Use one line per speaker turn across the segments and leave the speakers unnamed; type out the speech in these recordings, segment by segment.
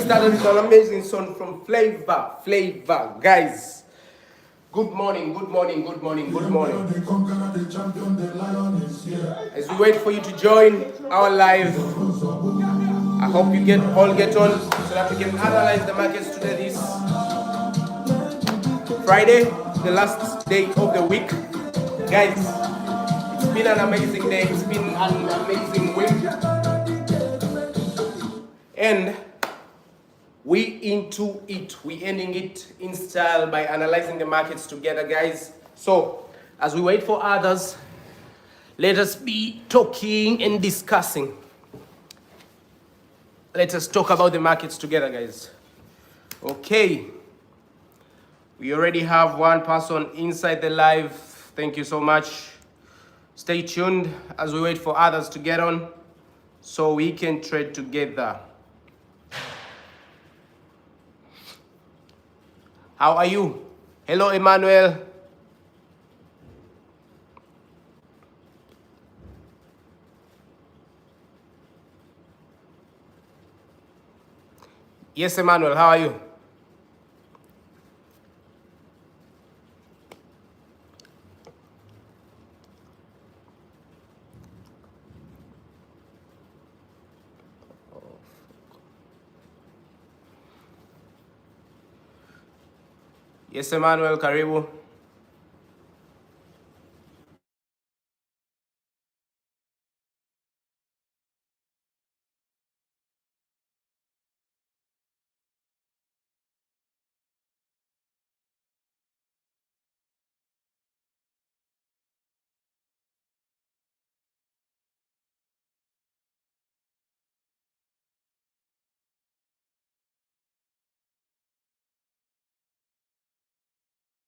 started with an amazing song from Flavor. Guys, good morning. As we wait for you to join our live, I hope you all get on so that we can analyze the markets today, this Friday, the last day of the week. Guys, it's been an amazing day, it's been an amazing week. And we into it. We ending it in style by analyzing the markets together, guys. So as we wait for others, let us be talking and discussing. Let us talk about the markets together, guys. Okay. We already have one person inside the live. Thank you so much. Stay tuned as we wait for others to get on so we can trade together. How are you? Hello, Emmanuel. Yes, Emmanuel, how are you? Yes, Emmanuel, karibu.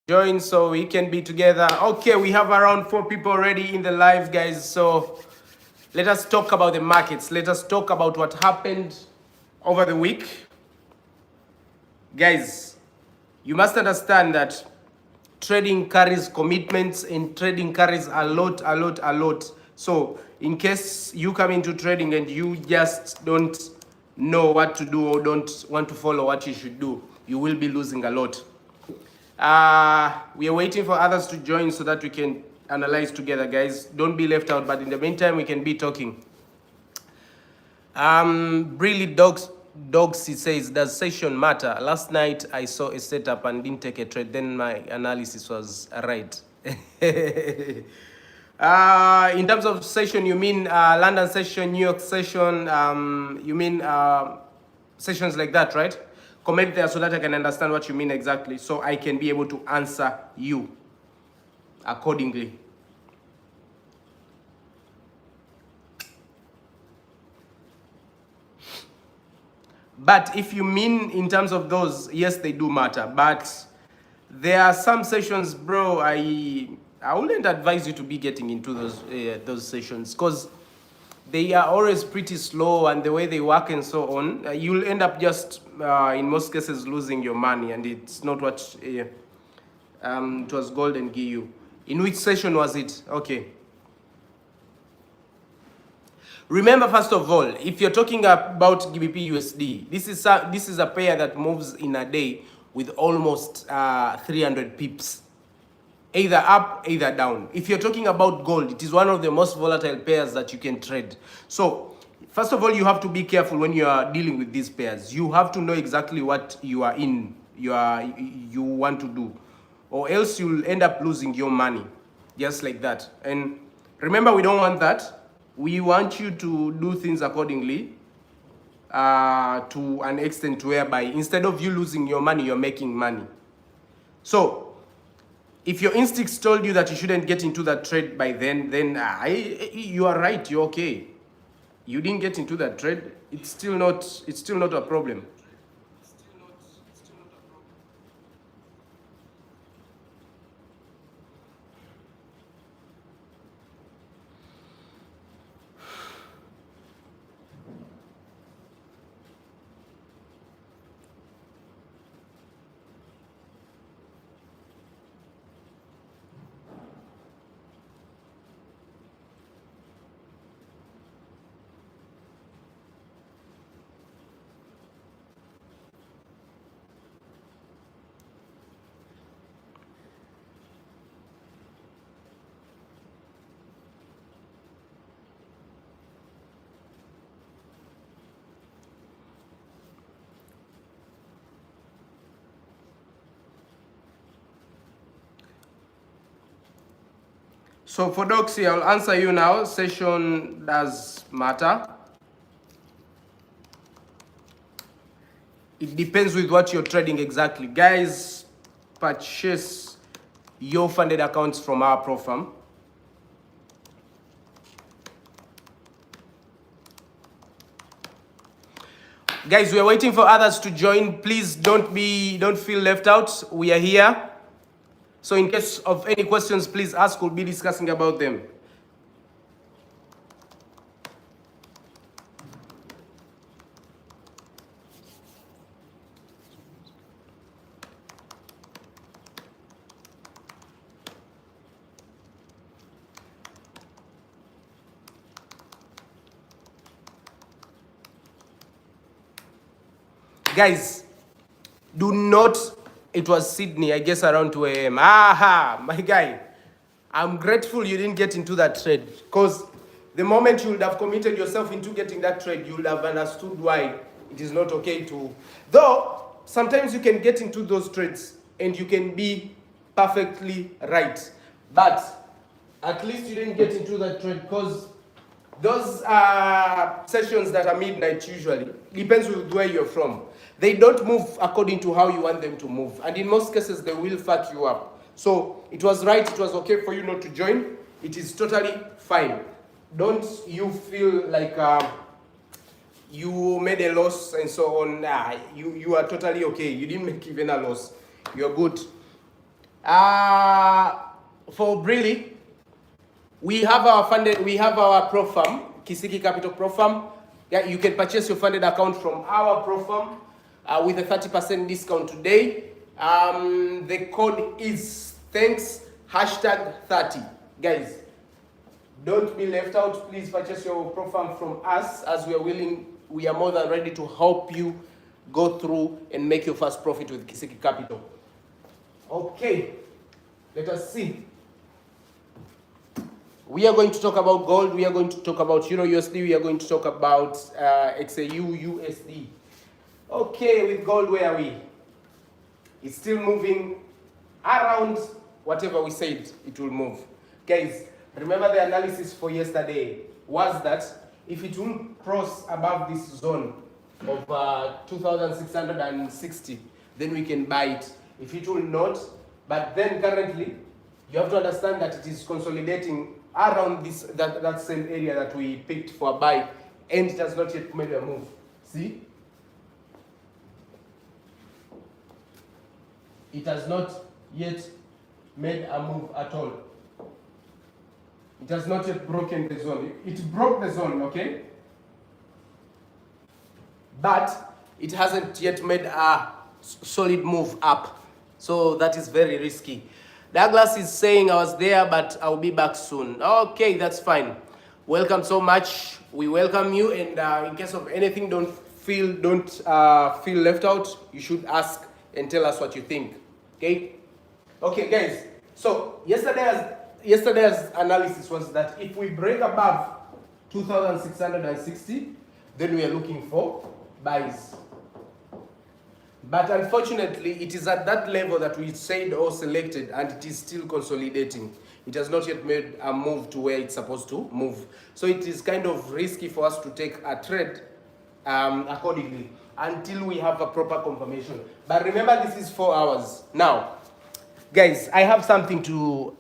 Join so we can be together. Okay, we have around 4 people already in the live, guys. So let us talk about the markets. Let us talk about what happened over the week. Guys, you must understand that trading carries commitments and trading carries a lot. So in case you come into trading and you just don't know what to do or don't want to follow what you should do, you will be losing a lot. We are waiting for others to join so that we can analyze together, guys. Don't be left out, but in the meantime we can be talking. Really dogs he says, does session matter? Last night I saw a setup and didn't take a trade, then my analysis was right. In terms of session, you mean London session, New York session, you mean sessions like that, right? Comment there so that I can understand what you mean exactly, so I can be able to answer you accordingly. But if you mean in terms of those, yes, they do matter. But there are some sessions, bro, I wouldn't advise you to be getting into those sessions, because they are always pretty slow, and the way they work and so on, you'll end up just, in most cases, losing your money, and it's not what it was Golden give you. In which session was it? Okay. Remember, first of all, if you're talking about GBP USD, this is a pair that moves in a day with almost 300 pips, either up, either down. If you're talking about gold, it is one of the most volatile pairs that you can trade. So, first of all, you have to be careful when you are dealing with these pairs. You have to know exactly what you want to do, or else you'll end up losing your money, just like that. And remember, we don't want that. We want you to do things accordingly, to an extent whereby instead of you losing your money, you're making money. So if your instincts told you that you shouldn't get into that trade by then you are right, you're okay. You didn't get into that trade, it's still not a problem. So for Doxy, I'll answer you now. Session does matter. It depends with what you're trading exactly. Guys, purchase your funded accounts from our pro firm. Guys, we are waiting for others to join. Please don't feel left out. We are here. So in case of any questions, please ask. We'll be discussing about them. Guys, do not, it was Sydney, I guess around 2 a.m. Aha, my guy. I'm grateful you didn't get into that trade, because the moment you would have committed yourself into getting that trade, you would have understood why it is not okay to. Though, sometimes you can get into those trades and you can be perfectly right. But at least you didn't get into that trade, because those sessions that are midnight usually, depends with where you're from. They don't move according to how you want them to move. And in most cases, they will fuck you up. So it was right, it was okay for you not to join. It is totally fine. Don't you feel like you made a loss and so on. You are totally okay. You didn't make even a loss. You're good. For Brilly, we have our pro firm, Kisiki Capital Pro Firm. Yeah, you can purchase your funded account from our pro firm with a 30% discount today. The code is thanks #30. Guys, don't be left out. Please purchase your pro firm from us, as we are more than ready to help you go through and make your first profit with Kisiki Capital. Okay, let us see. We are going to talk about gold, we are going to talk about Euro USD, we are going to talk about XAU USD. Okay, with gold, where are we? It's still moving around whatever we said it will move. Guys, remember the analysis for yesterday was that if it will cross above this zone of 2,660, then we can buy it. If it will not, but then currently, you have to understand that it is consolidating around that same area that we picked for a buy, and it has not yet made a move. See? It has not yet made a move at all. It has not yet broken the zone. It broke the zone, okay? But it hasn't yet made a solid move up. So that is very risky. Douglas is saying I was there, but I'll be back soon. Okay, that's fine. Welcome so much. We welcome you, and in case of anything, don't feel left out. You should ask and tell us what you think. Okay? Okay, guys. So yesterday's analysis was that if we break above 2,660, then we are looking for buys. But unfortunately, it is at that level that we said or selected, and it is still consolidating. It has not yet made a move to where it's supposed to move. So it is kind of risky for us to take a trade accordingly until we have a proper confirmation. But remember, this is 4 hours. Now, guys, I have something to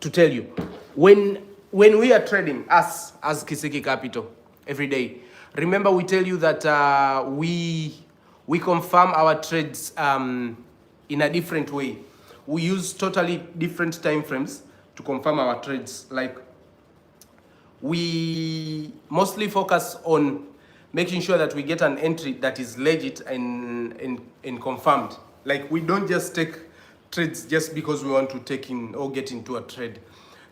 tell you. When we are trading, us as Kisiki Capital, every day, remember we tell you that we confirm our trades in a different way. We use totally different time frames to confirm our trades. Like, we mostly focus on making sure that we get an entry that is legit and confirmed. Like, we don't just take trades just because we want to take in or get into a trade.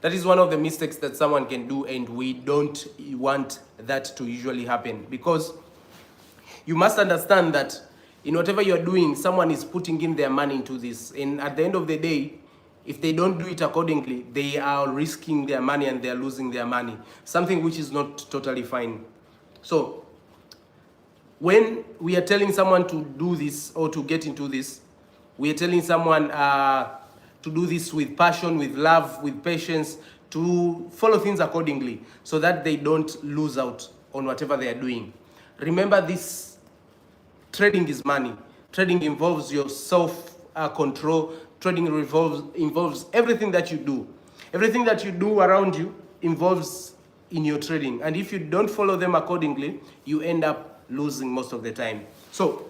That is one of the mistakes that someone can do, and we don't want that to usually happen, because you must understand that in whatever you're doing, someone is putting in their money into this. And at the end of the day, if they don't do it accordingly, they are risking their money and they're losing their money. Something which is not totally fine. So, when we are telling someone to do this or to get into this, we are telling someone to do this with passion, with love, with patience, to follow things accordingly so that they don't lose out on whatever they are doing. Remember, this trading is money. Trading involves your self control. Trading involves everything that you do. Everything that you do around you involves in your trading. And if you don't follow them accordingly, you end up losing most of the time. So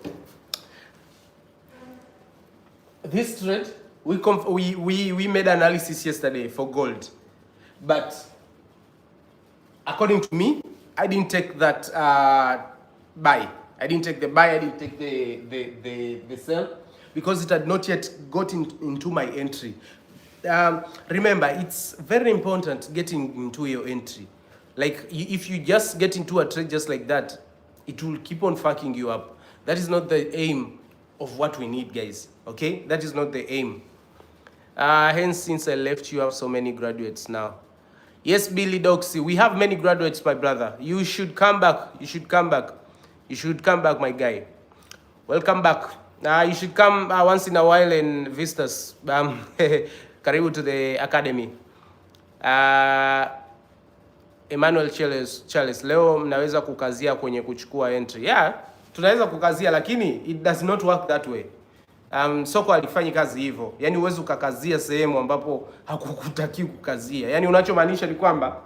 this trade, we made analysis yesterday for gold, but according to me, I didn't take that buy. I didn't take the buy. I didn't take the sell because it had not yet gotten into my entry. Remember, it's very important getting into your entry. Like, if you just get into a trade just like that, it will keep on fucking you up. That is not the aim of what we need, guys. Okay, that is not the aim. Hence, since I left, you have so many graduates now. Yes, Billy Doxy, we have many graduates, my brother. You should come back. You should come back. You should come back, my guy. Welcome back. You should come once in a while and visit us. Karibu to the academy. Emmanuel Charles, leo mnaweza kukazia kwenye kuchukua entry. Yeah, tunaweza kukazia, lakini it does not work that way. Soko alifanyi kazi hivyo. Yaani uwezi ukakazia sehemu ambapo hakukutaki kukazia. Yaani unachomaanisha ni kwamba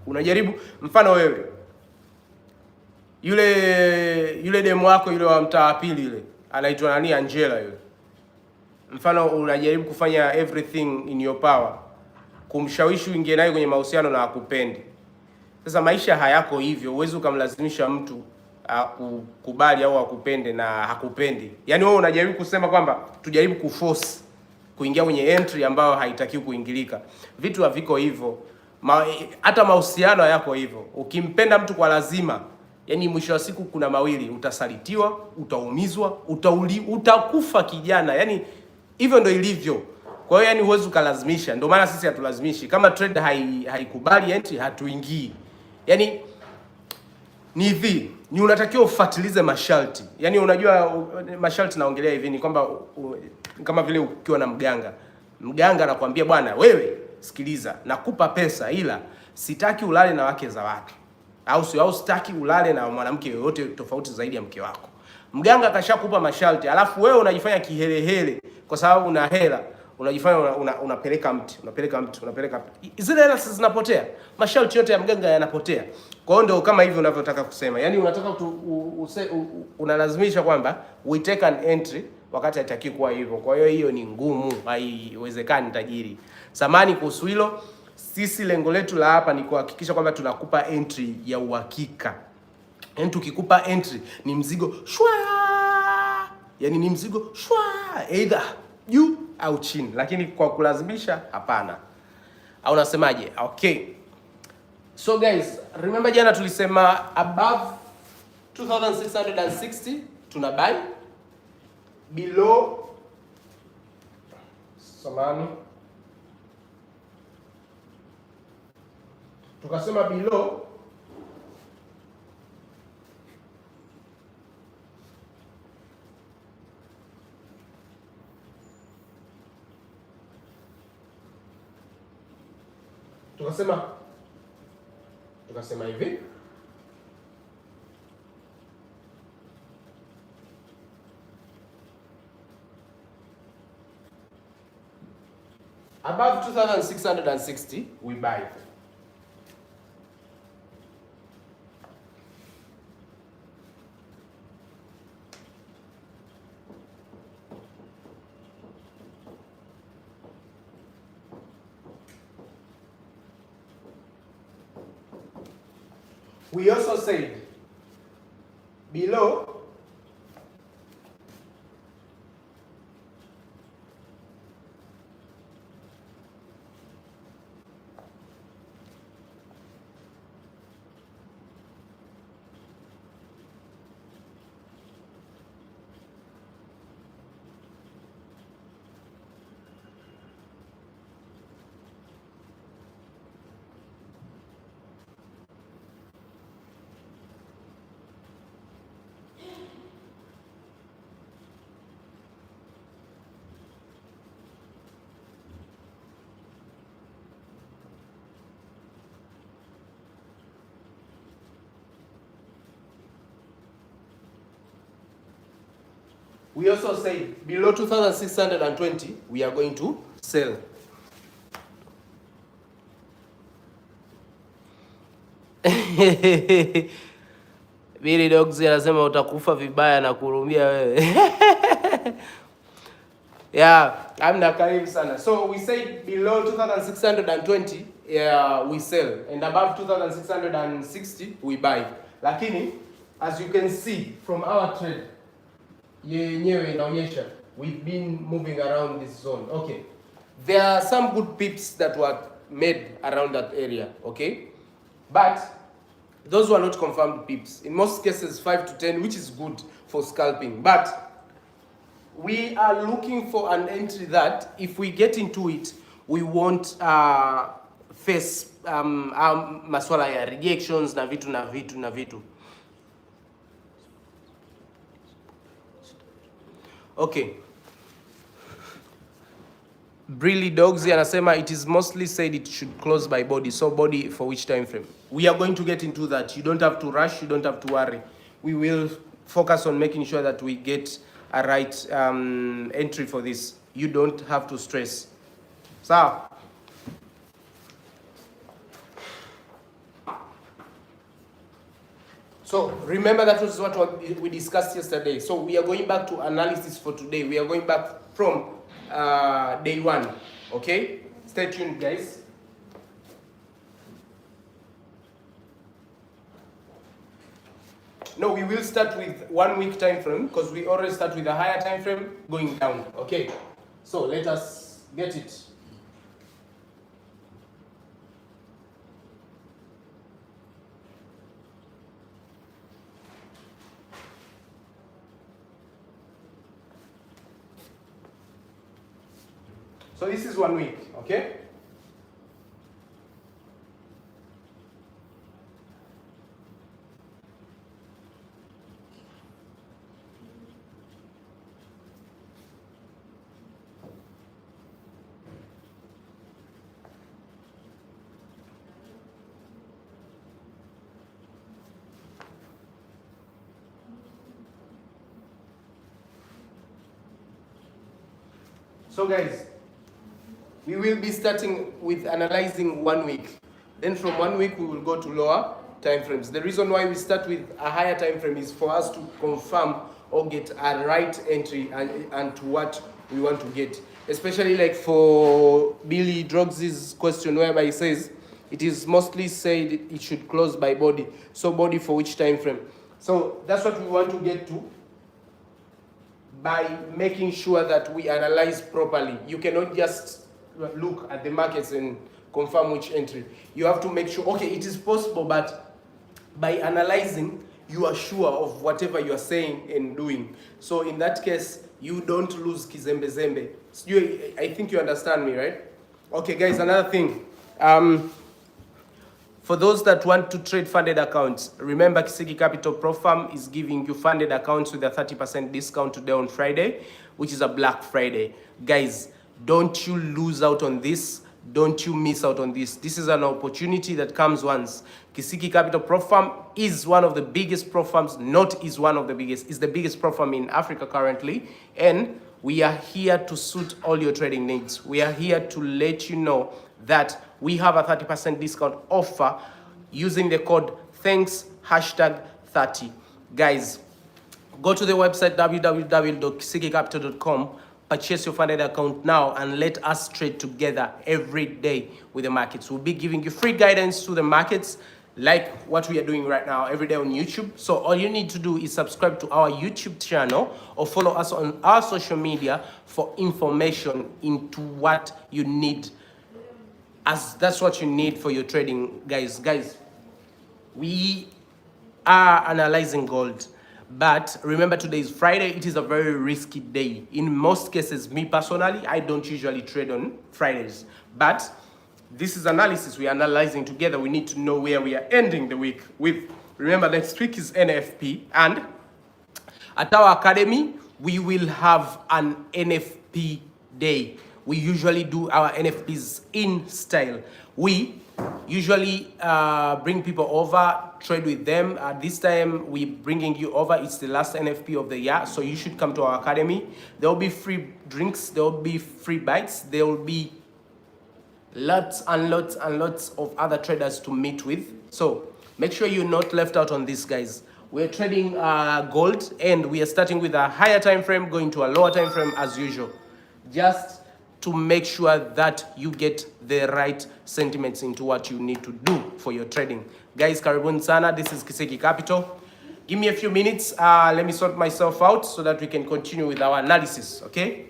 unajaribu, mfano wewe yule demo wako yule wa mtaa wa pili yule anaitwa nani, Angela yule. Mfano unajaribu kufanya everything in your power kumshawishi uingie naye kwenye mahusiano na akupendi. Sasa maisha hayako hivyo. Uwezi ukamlazimisha mtu akukubali au akupende na hakupendi. Yaani wewe unajaribu kusema kwamba tujaribu kuforce kuingia kwenye entry ambayo haitakiwi kuingilika. Vitu haviko hivyo. Hata mahusiano hayako hivyo. Ukimpenda mtu kwa lazima, yaani mwisho wa siku kuna mawili, utasalitiwa, utaumizwa, utakufa kijana. Yaani hivyo ndio ilivyo. Kwa hiyo yani huwezi ukalazimisha. Ndio maana sisi hatulazimishi. Kama trade haikubali entry, hatuingii. Yaani ni hivi, ni unatakiwa ufuatilize masharti. Yaani unajua masharti naongelea hivi ni kwamba kama vile ukiwa na mganga. Mganga anakuambia bwana, wewe sikiliza, nakupa pesa ila sitaki ulale na wake za watu. Au sitaki ulale na mwanamke yoyote tofauti zaidi ya mke wako. Mganga kashakupa masharti, alafu wewe unajifanya kihelehele kwa sababu una hela. Unajifanya unapeleka mti. Zile hela zinapotea. Masharti yote ya mganga yanapotea. Kwa hiyo ndio kama hivi unavyotaka kusema. Yaani unataka unalazimisha kwamba we take an entry wakati hataki kuwa hivyo. Kwa hiyo hiyo ni ngumu, haiwezekani tajiri. Samani kuhusu hilo, sisi lengo letu la hapa ni kuhakikisha kwamba tunakupa entry ya uhakika. Yaani tukikupa entry ni mzigo shwa. Yaani ni mzigo shwa, either juu au chini, lakini kwa kulazimisha hapana. Au unasemaje? Okay. So guys, remember jana tulisema above 2660 tuna buy, below samani tukasema below tukasema hivi, above 2660 we buy. We also said below We also say below 2,620, we are going to sell. Billy Dogs anasema utakufa vibaya na kurumia wewe. Yeah, I'm Nakarim sana. So we say below 2,620, yeah, we sell, and above 2,660 we buy. Lakini as you can see from our trade, yenyewe inaonyesha we've been moving around this zone. Okay, there are some good pips that were made around that area, okay, but those were not confirmed pips. In most cases 5 to 10, which is good for scalping, but we are looking for an entry that if we get into it, we won't face maswala ya rejections na vitu. Okay. Brilly Dogs anasema it is mostly said it should close by body. So body for which time frame? We are going to get into that. You don't have to rush, you don't have to worry. We will focus on making sure that we get a right entry for this. You don't have to stress. So remember that was what we discussed yesterday. So we are going back to analysis for today. We are going back from day 1. Okay, stay tuned, guys. No, we will start with 1 week time frame because we already start with a higher time frame going down. Okay, so let us get it. So this is 1 week, okay? So guys, we will be starting with analyzing 1 week. Then from 1 week, we will go to lower time frames. The reason why we start with a higher time frame is for us to confirm or get a right entry and to what we want to get. Especially like for Billy Drogs's question whereby he says, it is mostly said it should close by body. So body for which time frame? So that's what we want to get to by making sure that we analyze properly. You cannot just look at the markets and confirm which entry. You have to make sure, okay, it is possible, but by analyzing, you are sure of whatever you are saying and doing. So in that case, you don't lose kizembe. I think you understand me, right? Okay, guys, another thing. For those that want to trade funded accounts, remember KISIKI Capital Pro Farm is giving you funded accounts with a 30% discount today on Friday, which is a Black Friday. Guys, don't you lose out on this. Don't you miss out on this. This is an opportunity that comes once. KISIKI Capital Pro Farm is one of the biggest pro farms, not is one of the biggest, is the biggest pro farm in Africa currently. And we are here to suit all your trading needs. We are here to let you know that we have a 30% discount offer using the code THANKS#30. Guys, go to the website www.kisikicapital.com, purchase your funded account now, and let us trade together every day with the markets. We'll be giving you free guidance to the markets like what we are doing right now every day on YouTube. So all you need to do is subscribe to our YouTube channel or follow us on our social media for information into what you need, as that's what you need for your trading. Guys, we are analyzing gold, but remember today is Friday. It is a very risky day. In most cases, me personally, I don't usually trade on Fridays, but this is analysis. We are analyzing together. We need to know where we are ending the week with. Remember, next week is NFP, and at our academy, we will have an NFP day. We usually do our NFPs in style. We usually bring people over, trade with them. This time we bringing you over. It's the last NFP of the year, so you should come to our academy. There will be free drinks, there will be free bites, there will be lots and lots and lots of other traders to meet with. So make sure you're not left out on this, guys. We're trading gold, and we are starting with a higher time frame, going to a lower time frame as usual, just to make sure that you get the right sentiments into what you need to do for your trading. Guys, karibuni sana. This is Kisiki Capital. Give me a few minutes. Let me sort myself out so that we can continue with our analysis, okay?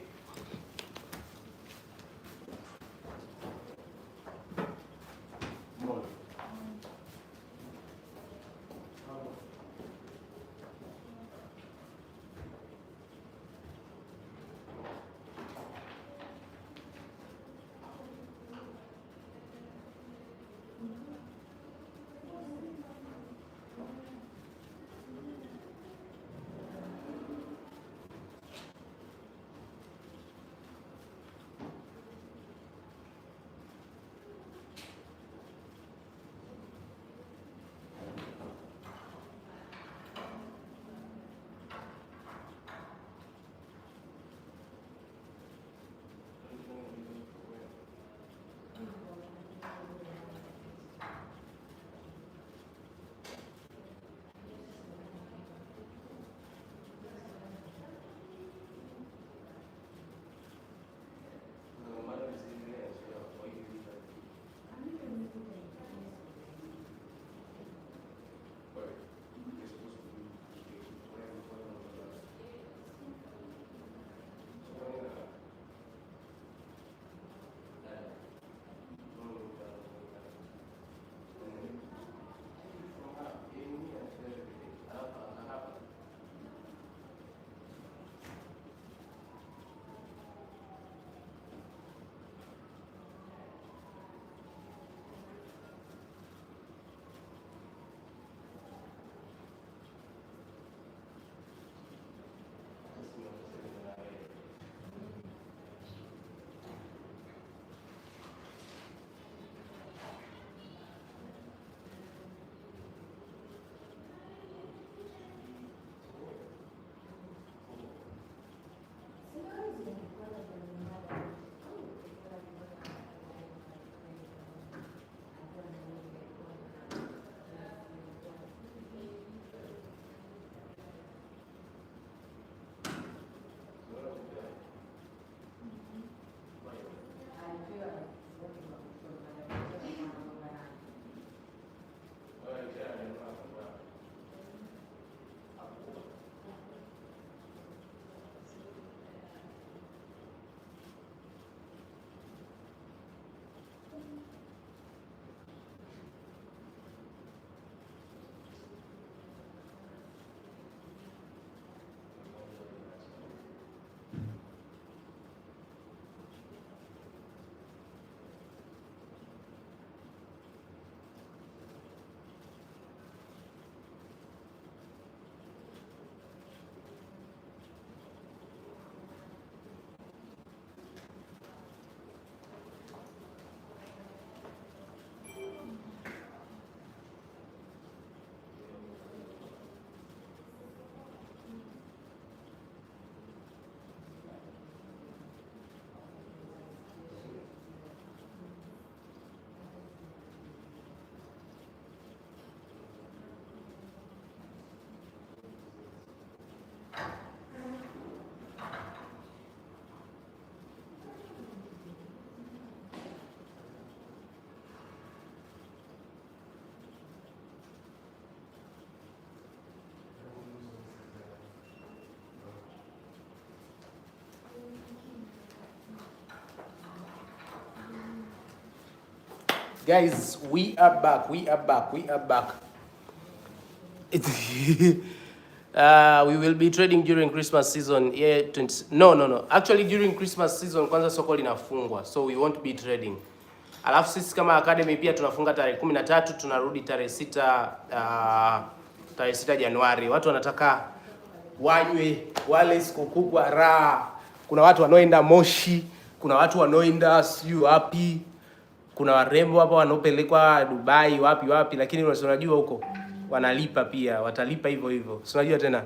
Guys, we are back. We are back. We will be trading during Christmas season. Yeah, no. Actually, during Christmas season kwanza soko linafungwa, so we won't be trading. Alafu sisi kama academy pia tunafunga tarehe 13, tunarudi tarehe 6 Januari. Watu wanataka wanywe wale siku kubwa raha. Kuna watu wanaoenda Moshi, kuna watu wanaoenda siyo wapi. kuna warembo hapa wanaopelekwa Dubai wapi wapi, lakini unajua huko wanalipa pia, watalipa hivyo hivyo. Si unajua tena.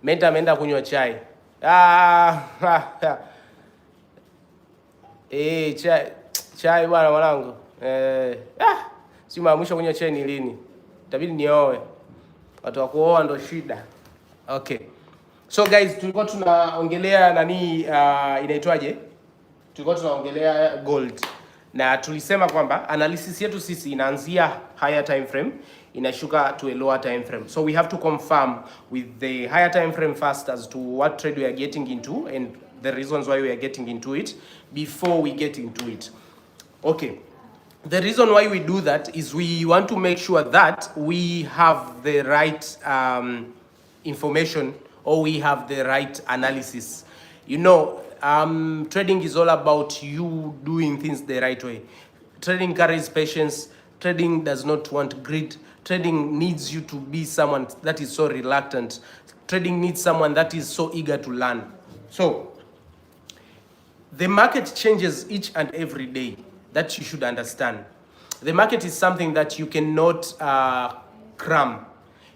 Menta ameenda kunywa chai. Chai bwana mwanangu. Si mwisho kunywa chai ni lini? Itabidi nioe. Watu wa kuoa ndo shida. Okay. So guys, tulikuwa tunaongelea nani inaitwaje? Tulikuwa tunaongelea gold. Na tulisema kwamba analysis yetu sisi inaanzia higher time frame, inashuka to a lower time frame. So we have to confirm with the higher time frame first as to what trade we are getting into and the reasons why we are getting into it before we get into it. Okay. The reason why we do that is we want to make sure that we have the right information, or we have the right analysis. You know, trading is all about you doing things the right way. Trading carries patience. Trading does not want greed. Trading needs you to be someone that is so reluctant. Trading needs someone that is so eager to learn. So, the market changes each and every day. That you should understand. The market is something that you cannot cram.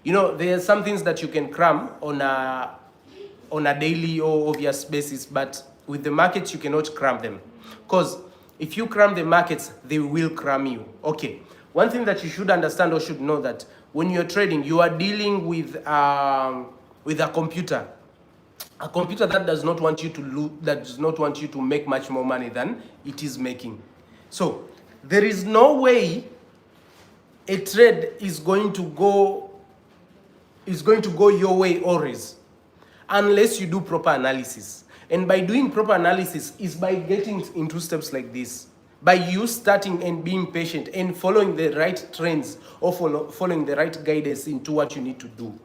You know, there are some things that you can cram on a daily or obvious basis, but with the markets you cannot cram them. Because if you cram the markets, they will cram you. Okay. One thing that you should understand or should know that when you're trading, you are dealing with a computer. A computer that does not want you to lose, that does not want you to make much more money than it is making. So there is no way a trade is going to go your way always, unless you do proper analysis. And by doing proper analysis is by getting into steps like this, by you starting and being patient and following the right trends, or following the right guidance into what you need to do.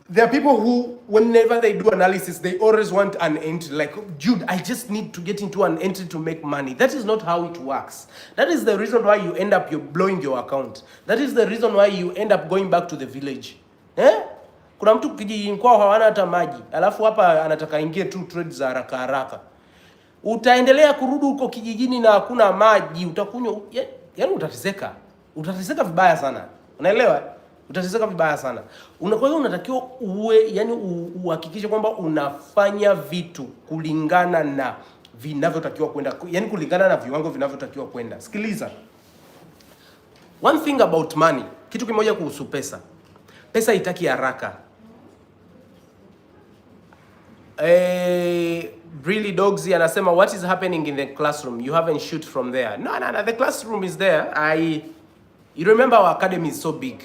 There are people who, whenever they do analysis, they always want an entry. Like, Jude, I just need to get into an entry to make money. That is not how it works. That is the reason why you end up blowing your account. That is the reason why you end up going back to the village. Kuna mtu kijijini kwao hawana hata maji, alafu hapa anataka ingie tu trade za haraka haraka. Utaendelea kurudi huko kijijini na hakuna maji, utakunywa, yaani utateseka. Utateseka vibaya sana. Unaelewa? Utateseka vibaya sana. Kwa hiyo unatakiwa uhakikishe kwamba unafanya vitu kulingana na vinavyotakiwa kwenda, yani kulingana na viwango vinavyotakiwa kwenda. Sikiliza. One thing about money, kitu kimoja kuhusu pesa. Pesa haitaki haraka. Really Dogs anasema what is happening in the classroom? You haven't shoot from there. No, the classroom is there. You remember our academy is so big.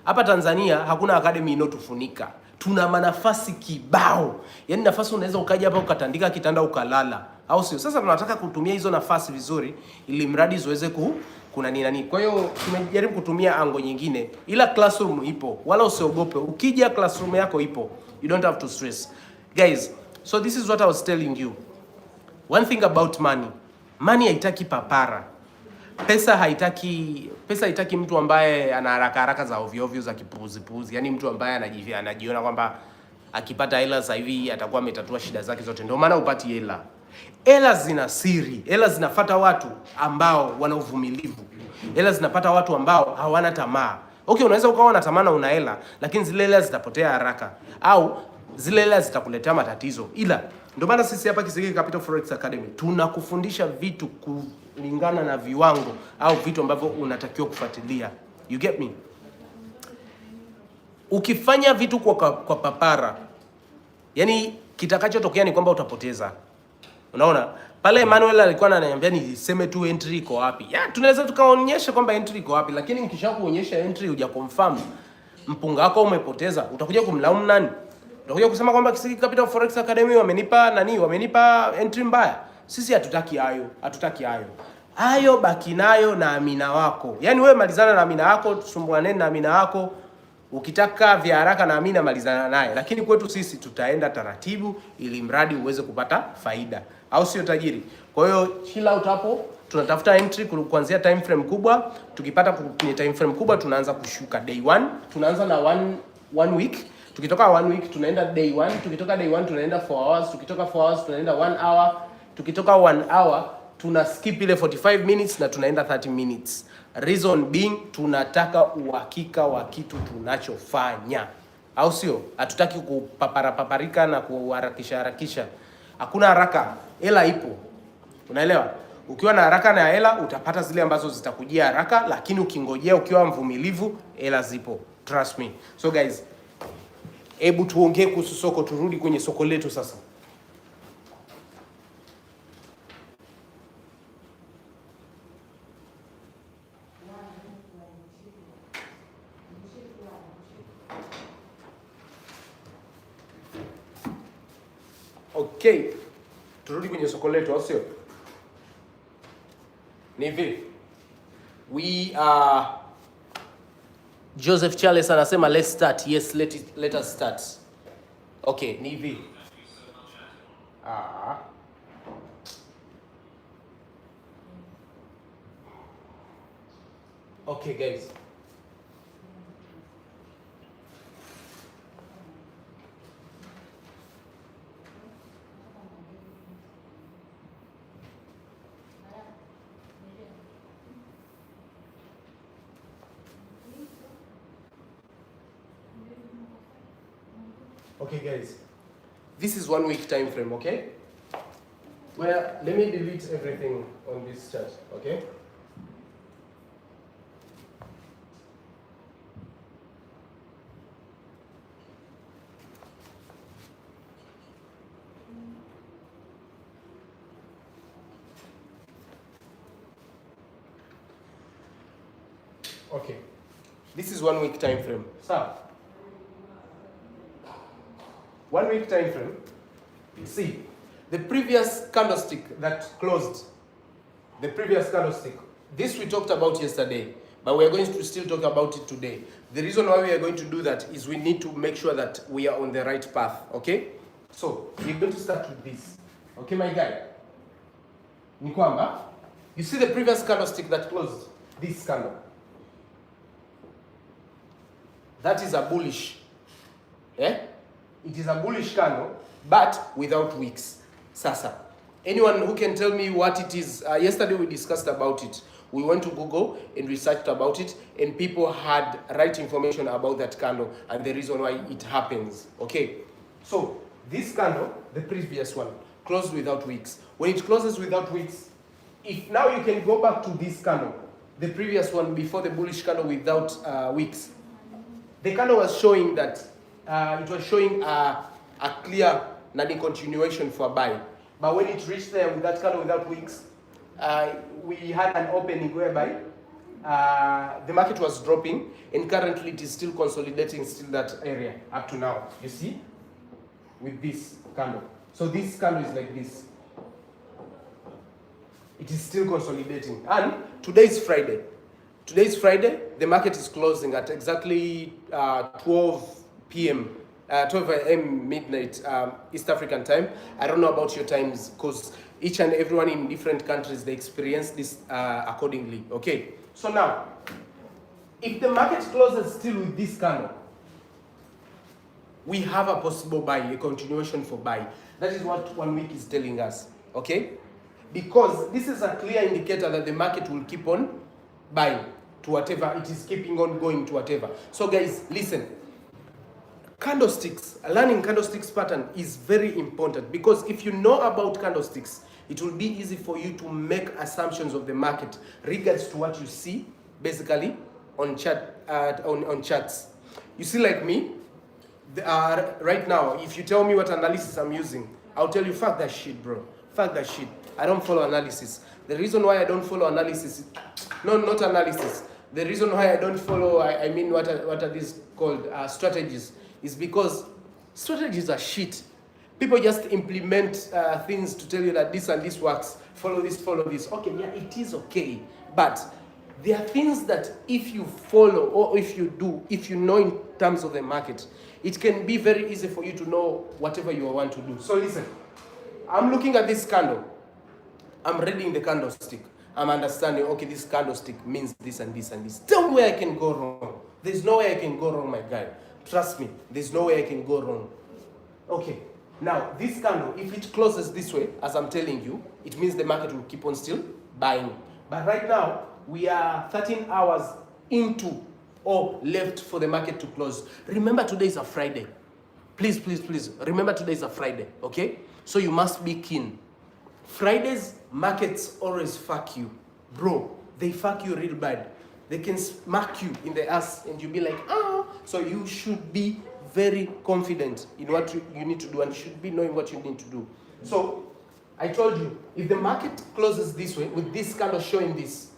Hapa Tanzania hakuna academy inotufunika. Tuna manafasi kibao. Yaani nafasi unaweza ukaja hapa ukatandika kitanda ukalala. Au sio? Sasa tunataka kutumia hizo nafasi vizuri ili mradi ziweze kuna nini. Kwa hiyo tumejaribu kutumia ango nyingine. Ila classroom ipo. Wala usiogope. Ukija classroom yako ipo. You don't have to stress. Guys, so this is what I was telling you. One thing about money. Money haitaki papara. Pesa haitaki mtu ambaye ana haraka za ovyo ovyo za kipuuzi. Yaani mtu ambaye anajiona kwamba akipata hela sasa hivi atakuwa ametatua shida zake zote. Ndio maana upati hela. Hela zina siri. Hela zinafuata watu ambao wana uvumilivu. Hela zinapata watu ambao hawana tamaa. Okay, unaweza ukawa na tamaa na una hela, lakini zile hela zitapotea haraka au zile hela zitakuletea matatizo. Ila ndio maana sisi hapa KISIKI Capital Forex Academy tunakufundisha vitu kulingana na viwango au vitu ambavyo unatakiwa kufuatilia. You get me? Ukifanya vitu kwa papara, yani kitakachotokea ni kwamba utapoteza. Unaona? Pale Emmanuel alikuwa ananiambia niseme tu entry iko wapi. Tunaweza tukaonyesha kwamba entry iko wapi, lakini ukishakuonyesha entry huja confirm mpunga wako umepoteza, utakuja kumlaumu nani? Utakuja kusema kwamba KISIKI Capital Forex Academy wamenipa entry mbaya. Sisi hatutaki hayo. Hayo baki nayo na amina wako. Yaani wewe malizana na amina wako, tusumbuane na amina wako. Ukitaka vya haraka na amina malizana naye. Lakini kwetu sisi tutaenda taratibu ili mradi uweze kupata faida. Au sio tajiri? Kwa hiyo chill out hapo, tunatafuta entry kuanzia time frame kubwa. Tukipata kwenye time frame kubwa tunaanza kushuka day 1. Tunaanza na one week. Tukitoka 1 week tunaenda day 1. Tukitoka day 1 tunaenda 4 hours. Tukitoka 4 hours tunaenda 1 hour. Tukitoka 1 hour tuna skip ile 45 minutes na tunaenda 30 minutes. Reason being tunataka uhakika wa kitu tunachofanya, au sio? Hatutaki kupaparika na kuharakisha. Hakuna haraka, hela ipo, unaelewa? Ukiwa na haraka na hela utapata zile ambazo zitakujia haraka, lakini ukingojea ukiwa mvumilivu, hela zipo, trust me. So guys, hebu tuongee kuhusu soko, turudi kwenye soko letu sasa. Okay, turudi kwenye soko letu, au sio? Ni hivi. We are Joseph Charles anasema let's start. Yes, let us start. Okay, ni hivi. Okay guys. Okay guys, this is 1 week time frame, okay? Well, let me delete everything on this chart, okay? Okay, this is 1 week time frame. So, 1 week time frame. See, the previous candlestick that closed, this we talked about yesterday, but we are going to still talk about it today. The reason why we are going to do that is we need to make sure that we are on the right path, okay? So, we're going to start with this. Okay, my guy? Ni kwamba, you see the previous candlestick that closed, this candle. That is a bullish, yeah? It is a bullish candle, but without wicks. Sasa, anyone who can tell me what it is? Yesterday we discussed about it. We went to Google and researched about it, and people had right information about that candle and the reason why it happens. Okay, so this candle, the previous one, closed without wicks. When it closes without wicks, if now you can go back to this candle, the previous one before the bullish candle without wicks, the candle was showing that it was showing a clear continuation for a buy. But when it reached there with that candle without wicks, we had an opening whereby the market was dropping, and currently it is still consolidating still that area up to now. You see? With this candle. So this candle is like this. It is still consolidating. And today is Friday. Today is Friday. The market is closing at exactly 12 p.m. 12 a.m. midnight East African time. I don't know about your times because each and everyone in different countries, they experience this accordingly. Okay, so now, if the market closes still with this candle, we have a possible buy, a continuation for buy. That is what 1 week is telling us, okay? Because this is a clear indicator that the market will keep on buying to whatever, it is keeping on going to whatever. So guys, listen. Candlesticks, learning candlesticks pattern is very important, because if you know about candlesticks, it will be easy for you to make assumptions of the market regards to what you see basically on charts. You see, like me, right now, if you tell me what analysis I'm using, I'll tell you, fuck that shit, bro. Fuck that shit. I don't follow analysis. The reason why I don't follow analysis, no, not analysis. The reason why I don't follow, I mean, what are these called? Strategies. Is because strategies are shit. People just implement things to tell you that this and this works. Follow this, follow this. Okay, yeah, it is okay. But there are things that if you follow or if you do, if you know in terms of the market, it can be very easy for you to know whatever you want to do. So listen, I'm looking at this candle. I'm reading the candlestick. I'm understanding, okay, this candlestick means this and this and this. Tell me where I can go wrong. There's no way I can go wrong, my guy. Trust me, there's no way I can go wrong. Okay, Now, this candle, if it closes this way, as I'm telling you, it means the market will keep on still buying. But right now, we are 13 hours into or left for the market to close. Remember, today is a Friday. Please, please, please, remember today is a Friday, okay? So you must be keen. Fridays, markets always fuck you. Bro, they fuck you real bad. They can smack you in the ass and you'll be like, ah. So you should be very confident in what you need to do and should be knowing what you need to do. So I told you, if the market closes this way, with this candle showing this,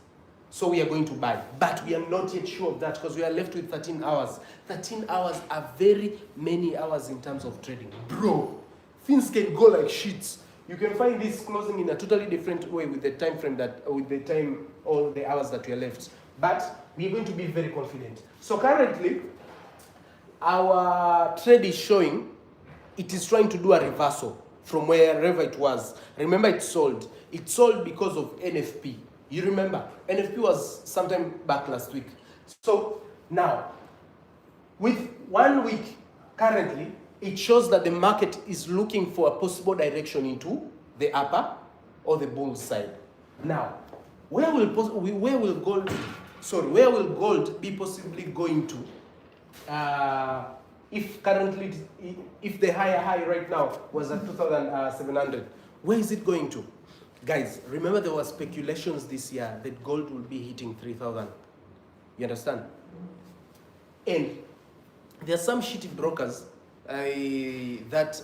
so we are going to buy. But we are not yet sure of that because we are left with 13 hours. 13 hours are very many hours in terms of trading. Bro, things can go like shit. You can find this closing in a totally different way with the time frame with the time or the hours that we are left. But we're going to be very confident. So currently, our trade is showing it is trying to do a reversal from wherever it was. Remember, it sold. It sold because of NFP. You remember, NFP was sometime back last week. So now, with 1 week currently, it shows that the market is looking for a possible direction into the upper or the bull side. Now, where will gold be possibly going to? If currently, if the higher high right now was at 2,700, where is it going to? Guys, remember there were speculations this year that gold will be hitting 3,000. You understand? And there are some shitty brokers that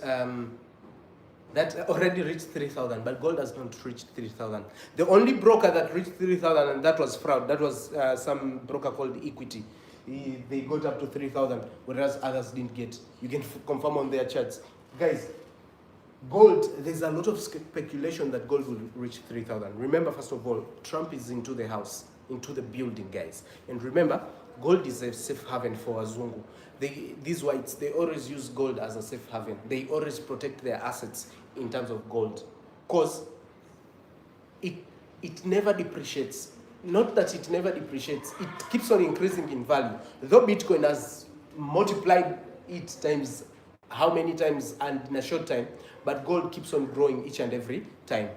already reached 3,000, but gold has not reached 3,000. The only broker that reached 3,000, and that was fraud, that was some broker called Equity. They got up to 3,000, whereas others didn't get. You can confirm on their charts. Guys, gold, there's a lot of speculation that gold will reach 3,000. Remember, first of all, Trump is into the house, into the building, guys. And remember, gold is a safe haven for Azungu. These whites, they always use gold as a safe haven. They always protect their assets in terms of gold. Because it never depreciates. Not that it never depreciates, it keeps on increasing in value. Though Bitcoin has multiplied it times how many times and in a short time, but gold keeps on growing each and every time.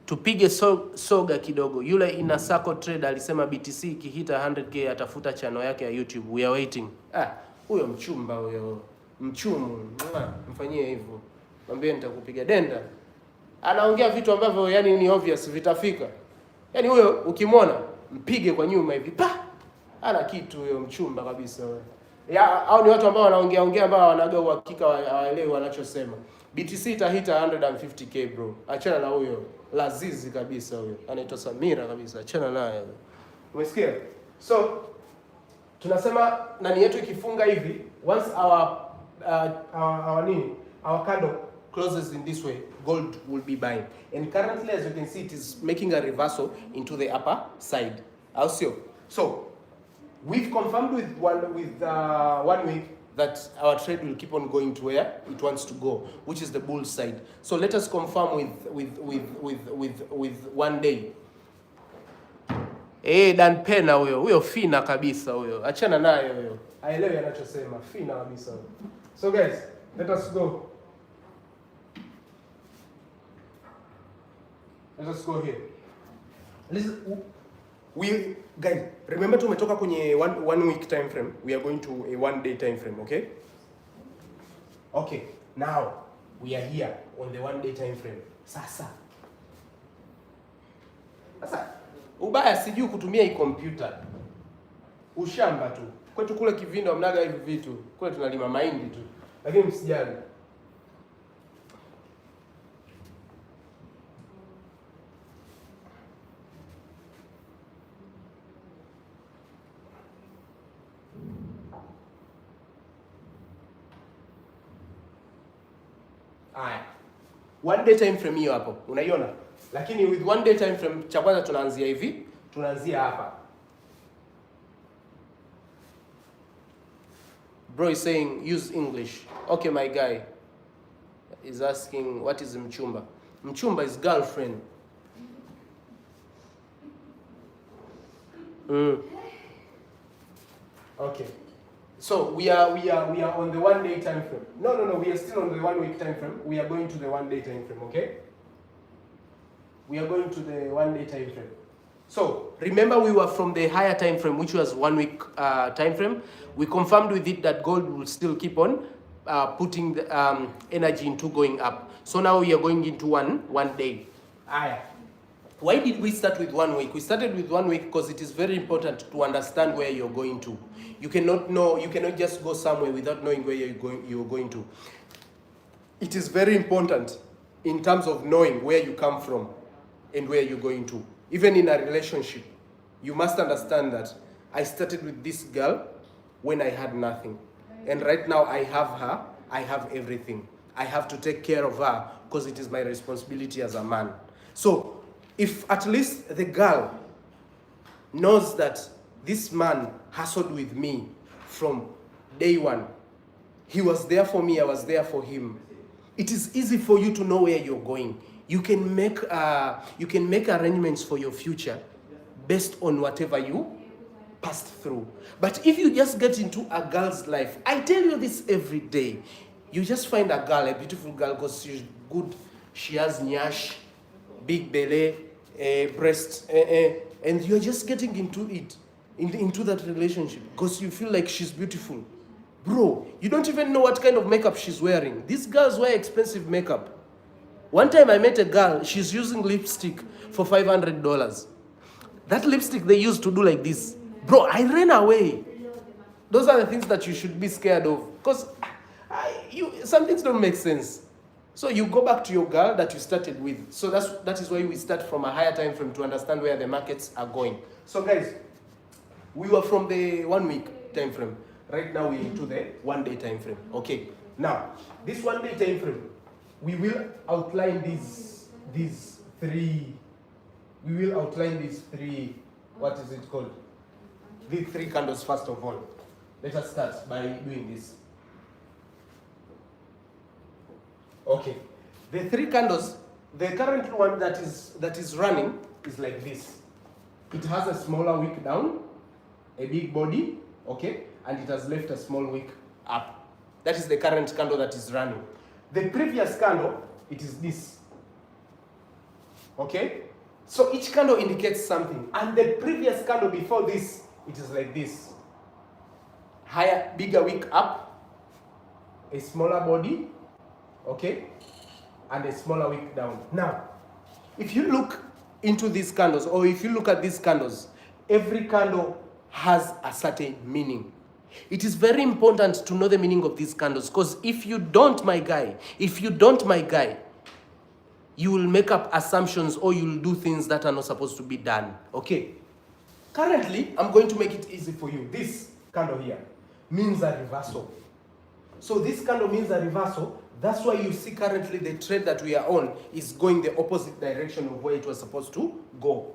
Tupige soga kidogo. Yule ina sako trader alisema BTC ikihita 100k atafuta channel yake ya YouTube. We are waiting. Huyo mchumba huyo. Mchumu. Mfanyie hivyo. Mwambie nitakupiga denda. Anaongea vitu ambavyo yani ni obvious vitafika. Yani huyo ukimwona mpige kwa nyuma hivi. Ana kitu huyo mchumba kabisa wewe. Au ni watu ambao wanaongea ambao wanaga uhakika hawaelewi wanachosema. BTC itahita 150k bro. Achana na huyo. Lazizi kabisa huyo. Anaitwa Samira kabisa. Achana naye. Umesikia? So tunasema nani yetu ikifunga hivi, once our candle closes in this way, gold will be buying. And currently, as you can see, it is making a reversal into the upper side. Also, so we've confirmed with 1 week that our trade will keep on going to where it wants to go, which is the bull side. So let us confirm with 1 day. Dan Pena huyo fina kabisa huyo. Achana naye huyo. Haelewi anachosema. Fina kabisa huyo. So guys, let us go. Let us go here. Listen, guys, remember tumetoka kwenye one week time frame. We are going to a 1 day time frame, okay? Okay, now we are here on the 1 day time frame. Sasa ubaya sijui kutumia hii kompyuta. Ushamba tu. Kwetu kule Kivindo mnaga hivi vitu. Kule tunalima mahindi tu. Lakini msijali. Aya. 1 day time frame hiyo hapo. Unaiona? Lakini with 1 day time frame cha kwanza tunaanzia hivi, tunaanzia hapa. Bro is saying use English. Okay, my guy is asking what is mchumba. Mchumba is girlfriend. Mm. Okay. So we are on the 1 day time frame. No. We are still on the 1 week time frame. We are going to the 1 day time frame. Okay. We are going to the 1 day time frame. So remember, we were from the higher time frame, which was 1 week time frame. We confirmed with it that gold will still keep on putting the energy into going up. So now we are going into one day. Why did we start with 1 week? We started with 1 week because it is very important to understand where you're going to. You cannot just go somewhere without knowing where you're going to. It is very important in terms of knowing where you come from and where you're going to. Even in a relationship, you must understand that I started with this girl when I had nothing. And right now I have her, I have everything. I have to take care of her because it is my responsibility as a man. So if at least the girl knows that this man hustled with me from day one, he was there for me, I was there for him, it is easy for you to know where you're going. You can make arrangements for your future based on whatever you passed through. But if you just get into a girl's life, I tell you this every day, you just find a girl, a beautiful girl, because she's good, she has nyash, big belly, breast, and you're just getting into it, into that relationship because you feel like she's beautiful. Bro, you don't even know what kind of makeup she's wearing. These girls wear expensive makeup. One time I met a girl, she's using lipstick for $500. That lipstick they used to do like this. Bro, I ran away. Those are the things that you should be scared of because some things don't make sense. So you go back to your girl that you started with. So that is why we start from a higher time frame to understand where the markets are going. So guys, we were from the 1 week time frame. Right now we're into the 1 day time frame. Okay. Now, this 1 day time frame, we will outline these three. We will outline these three. What is it called? These three candles first of all. Let us start by doing this. Okay, the three candles, the current one that is running is like this. It has a smaller wick down, a big body, okay, and it has left a small wick up. That is the current candle that is running. The previous candle, it is this. Okay, so each candle indicates something, and the previous candle before this, it is like this. Higher, bigger wick up, a smaller body, okay, and a smaller wick down. Now, if you look into these candles, or if you look at these candles, every candle has a certain meaning. It is very important to know the meaning of these candles, because if you don't, my guy, you will make up assumptions or you'll do things that are not supposed to be done. Okay. Currently, I'm going to make it easy for you. This candle here means a reversal. So this candle means a reversal. That's why you see currently the trend that we are on is going the opposite direction of where it was supposed to go.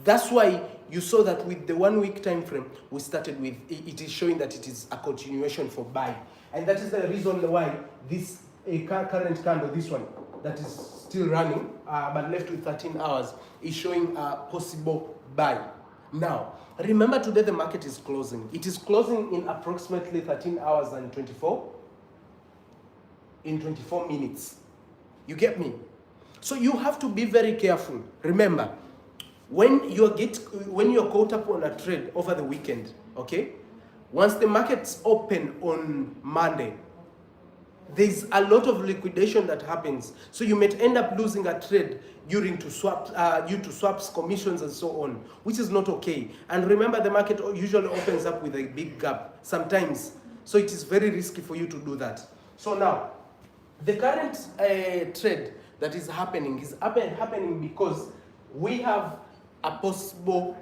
That's why you saw that with the 1 week time frame, we started with, it is showing that it is a continuation for buy. And that is the reason why this current candle, this one, that is still running, but left with 13 hours, is showing a possible buy. Now, remember today the market is closing. It is closing in approximately 13 hours and 24 minutes. You get me? So you have to be very careful. Remember, when you're caught up on a trade over the weekend, okay? Once the markets open on Monday, there's a lot of liquidation that happens. So you might end up losing a trade due to swaps, commissions, and so on, which is not okay. And remember, the market usually opens up with a big gap sometimes. So it is very risky for you to do that. So now, the current trade that is happening because we have a possible,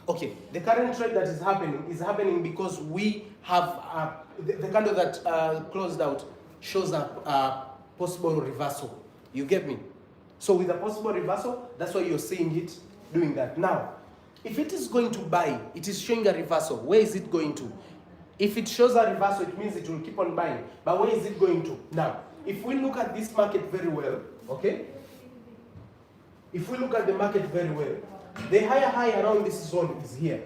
okay, the current trade that is happening because we have the candle that closed out shows a possible reversal. You get me? So with a possible reversal, that's why you're seeing it doing that. Now, if it is going to buy, it is showing a reversal. Where is it going to? If it shows a reversal, it means it will keep on buying. But where is it going to? Now, if we look at this market very well, Okay? If we look at the market very well, the higher high around this zone is here.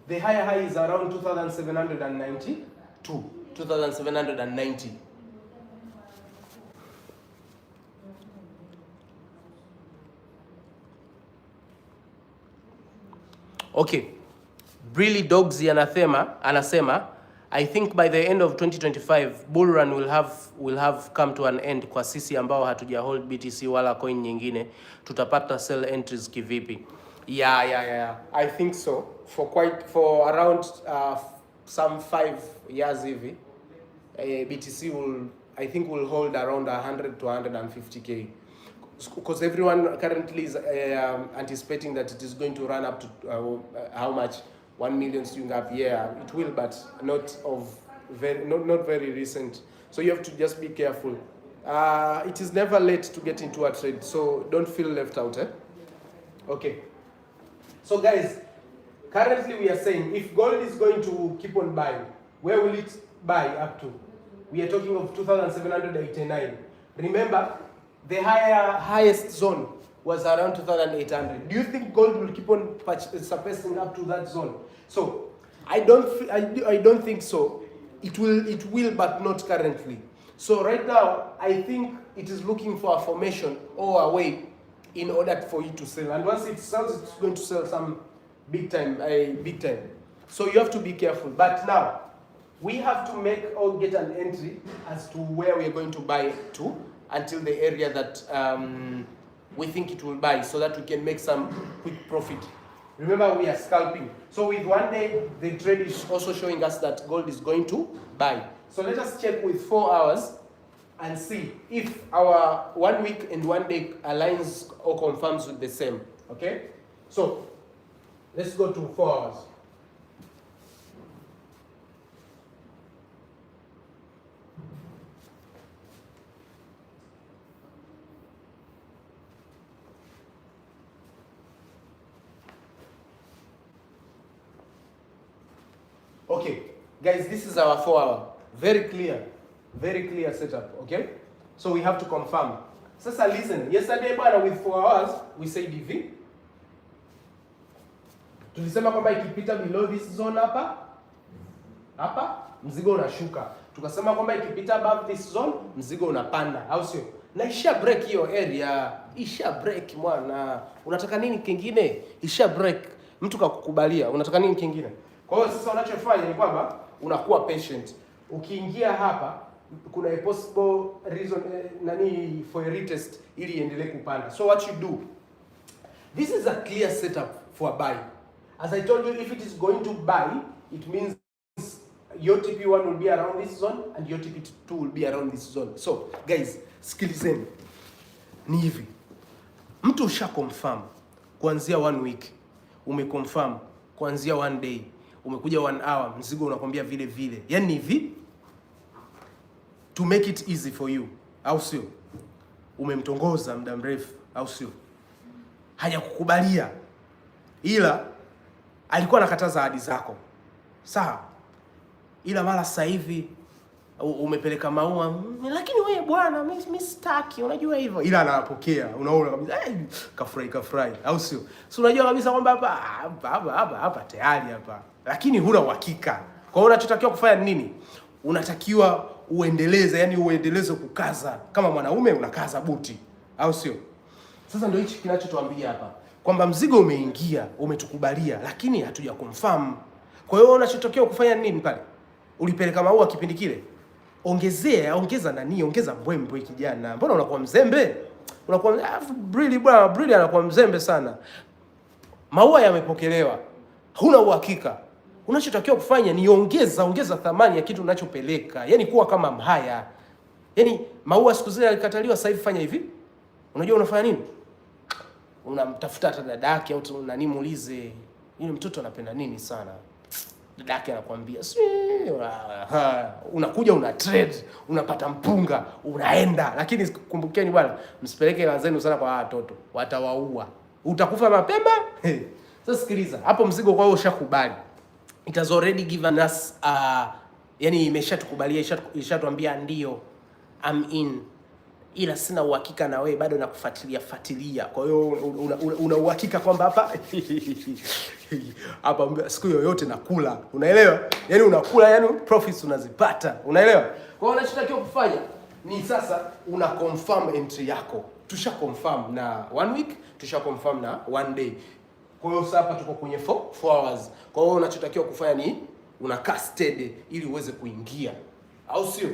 The higher high is around 2,792, 2,790. Okay. Brilly Dogsy anasema I think by the end of 2025 bull run will have come to an end. Kwa sisi ambao hatuja hold BTC wala coin nyingine tutapata sell entries kivipi? Yeah. I think so. For around some 5 years hivi BTC will hold around 100 to 150k. Because everyone currently is anticipating that it is going to run up to how much? 1 million swing up. Yeah, it will, but not very recent. So you have to just be careful. It is never late to get into a trade, so don't feel left out. Okay. So guys, currently we are saying if gold is going to keep on buying, where will it buy up to? We are talking of 2,789. Remember, the highest zone was around 2,800. Do you think gold will keep on surpassing up to that zone? So I don't think so. It will, but not currently. So right now, I think it is looking for a formation or a way in order for it to sell. And once it sells, it's going to sell some big time. So you have to be careful. But now we have to make or get an entry as to where we are going to buy to, until the area that we think it will buy, so that we can make some quick profit. Remember, we are scalping. So with 1 day, the trade is also showing us that gold is going to buy. So let us check with 4 hours and see if our 1 week and 1 day aligns or confirms with the same. Okay? So let's go to 4 hours. Okay, guys, this is our 4 hour. Very clear setup, okay? So we have to confirm. Sasa listen, yesterday bwana with 4 hours, we said hivi. Tulisema kwamba ikipita below this zone hapa, mzigo unashuka. Tukasema kwamba ikipita above this zone, mzigo unapanda, au sio? Na isha break hiyo area. Isha break mwana. Unataka nini kingine? Isha break. Mtu kakukubalia, unataka nini kingine? Kwa hiyo sasa unachofanya ni kwamba unakuwa patient. Ukiingia hapa kuna a possible reason for a retest ili iendelee kupanda. So what you do, this is a clear setup for a buy. As I told you, if it is going to buy, it means your TP1 will be around this zone and your TP2 will be around this zone. So guys, sikilizeni. Ni hivi. Mtu usha confirm kuanzia 1 week, umeconfirm kuanzia 1 day, umekuja 1 hour, mzigo unakwambia vile. Yaani hivi, to make it easy for you, au sio? Umemtongoza muda mrefu, au sio? Hajakukubalia. Ila alikuwa anakataza ahadi zako. Sawa? Ila mara sasa hivi umepeleka maua, lakini wewe bwana mimi sitaki, unajua hivyo. Ila anapokea, unaona kabisa kafurahi, au sio? Si unajua kabisa kwamba hapa tayari hapa. Lakini huna uhakika. Kwa hiyo unachotakiwa kufanya nini? Unatakiwa uendeleze kukaza. Kama mwanaume unakaza buti, au sio? Sasa ndio hichi kinachotuambia hapa kwamba mzigo umeingia, umetukubalia, lakini hatuja confirm. Kwa hiyo unachotakiwa kufanya nini pale? Ulipeleka maua kipindi kile, ongeza mbwembwe kijana. Mbona unakuwa mzembe? Unakuwa Brilly anakuwa mzembe sana. Maua yamepokelewa, huna uhakika. Unachotakiwa kufanya ni ongeza thamani ya kitu unachopeleka. Yaani kuwa kama Mhaya. Yaani maua siku zile alikataliwa, sasa hivi fanya hivi. Unajua unafanya nini? Unamtafuta hata dadake au muulize, yule mtoto anapenda nini sana? Dadake anakuambia, unakuja una trade, unapata mpunga, unaenda. Lakini kumbukeni bwana, msipeleke hela zenu sana kwa watoto, watawaua. Utakufa mapema. Sasa sikiliza, hapo mzigo kwa wewe ushakubali. It has already given us yani imeshatukubalia, ishatuambia ndio I'm in, ila sina uhakika na wewe, bado nakufuatilia. Kwa hiyo una uhakika kwamba hapa hapa siku yoyote nakula, unaelewa? Yani unakula, yani profits unazipata, unaelewa? Kwa hiyo unachotakiwa kufanya ni sasa una confirm entry yako. Tusha confirm na 1 week, tusha confirm na 1 day. Kwa hiyo sasa hapa tuko kwenye 4 hours. Kwa hiyo unachotakiwa kufanya ni unakaa steady ili uweze kuingia, au sio?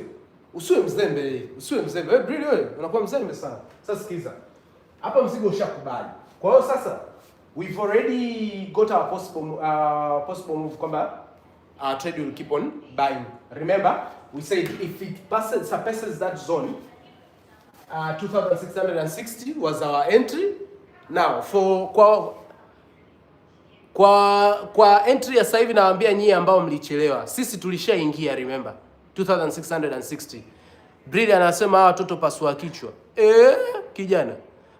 Usiwe mzembe, usiwe mzembe. Wewe really wewe unakuwa mzembe sana. Sasa sikiza. Hapa mzigo ushakubali. Kwa hiyo sasa we've already got our possible move kwamba our trade will keep on buying. Remember, we said if it surpasses that zone, 2660 was our entry. Now for kwa entry ya sasa hivi nawaambia nyie ambao mlichelewa, sisi tulishaingia. Remember 2660. Brili anasema hawa watoto pasua kichwa. Kijana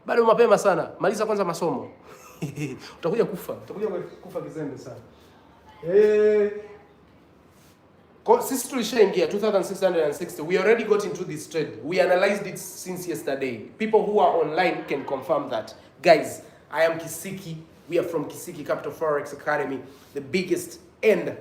bado mapema sana, maliza kwanza masomo. Utakuja kufa kizembe sana. Kwa sisi tulishaingia 2660. We already got into this trade. We analyzed it since yesterday. People who are online can confirm that. Guys, I am Kisiki. We are from KISIKI Capital Forex Academy, the biggest and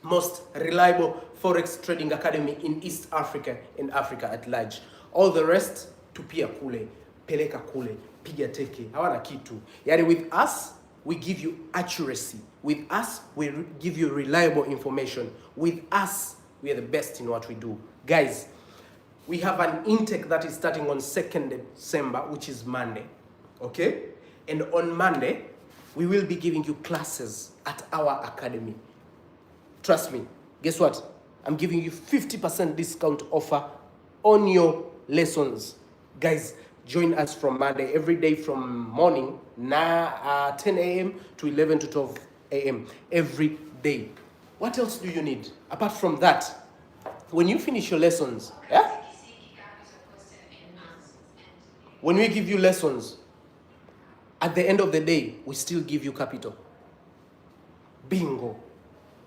most reliable forex trading academy in East Africa and Africa at large. All the rest tupia kule, peleka kule, piga teke, hawana kitu. Yani with us we give you accuracy. With us we give you reliable information. With us we are the best in what we do. Guys, we have an intake that is starting on 2nd December, which is Monday. Okay? And on Monday we will be giving you classes at our academy. Trust me. Guess what? I'm giving you 50% discount offer on your lessons. Guys, join us from Monday, every day from morning 10 a.m. to 11 to 12 a.m. every day. What else do you need? Apart from that, when you finish your lessons, yeah? When we give you lessons, at the end of the day, we still give you capital. Bingo.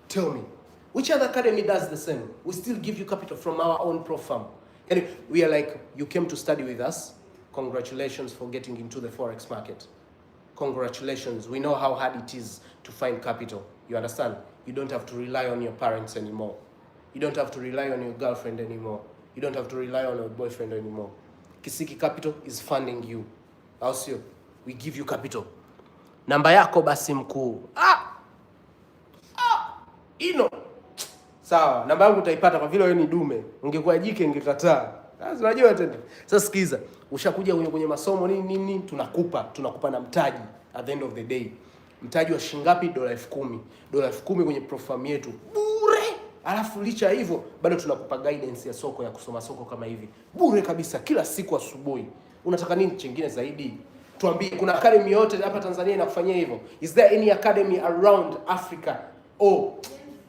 Tell me, which other academy does the same? We still give you capital from our own pro firm. And we are like, you came to study with us. Congratulations for getting into the forex market. Congratulations. We know how hard it is to find capital. You understand? You don't have to rely on your parents anymore. You don't have to rely on your girlfriend anymore. You don't have to rely on your boyfriend anymore. KISIKI Capital is funding you. Also, we give you capital. Namba yako basi mkuu. Ino. Sawa, namba yangu utaipata kwa vile wewe ni dume. Ungekuwa jike ungekataa. Sasa unajua tena. Sasa sikiza, ushakuja kwenye masomo nini tunakupa na mtaji at the end of the day. Mtaji wa shingapi? $10,000. $10,000 kwenye profam yetu. Bure. Alafu licha hivyo bado tunakupa guidance ya soko, ya kusoma soko kama hivi. Bure kabisa kila siku asubuhi. Unataka nini chengine zaidi? Tuambie, kuna academy yote hapa Tanzania inakufanyia hivyo? Is there any academy around Africa or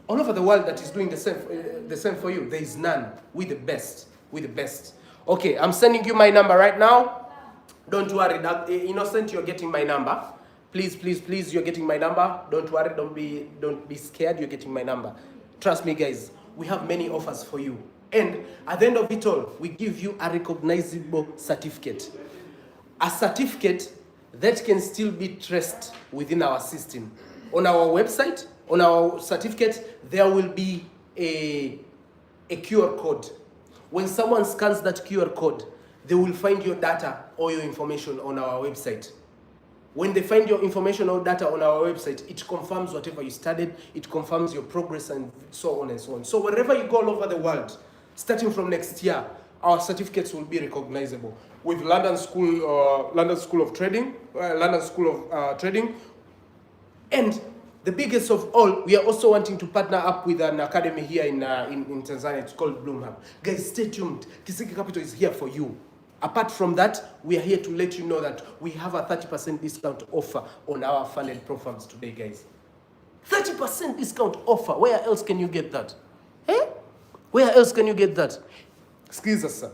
all over the world that is doing the same for you? There is none. We the best. We the best. Okay, I'm sending you my number right now. Don't worry, that Innocent, you're getting my number. Please, you're getting my number. Don't worry, don't be scared. You're getting my number. Trust me, guys. We have many offers for you, and at the end of it all, we give you a recognizable certificate. A certificate that can still be traced within our system. On our website, on our certificate, there will be a QR code. When someone scans that QR code, they will find your data or your information on our website. When they find your information or data on our website, it confirms whatever you studied, it confirms your progress, and so on and so on. So wherever you go all over the world, starting from next year, our certificates will be recognizable. With London School of Trading, and the biggest of all, we are also wanting to partner up with an academy here in Tanzania. It's called Bloom Hub. Guys, stay tuned. KISIKI Capital is here for you. Apart from that, we are here to let you know that we have a 30% discount offer on our funded programs today, guys. 30% discount offer. Where else can you get that? Where else can you get that? Sikiza sasa.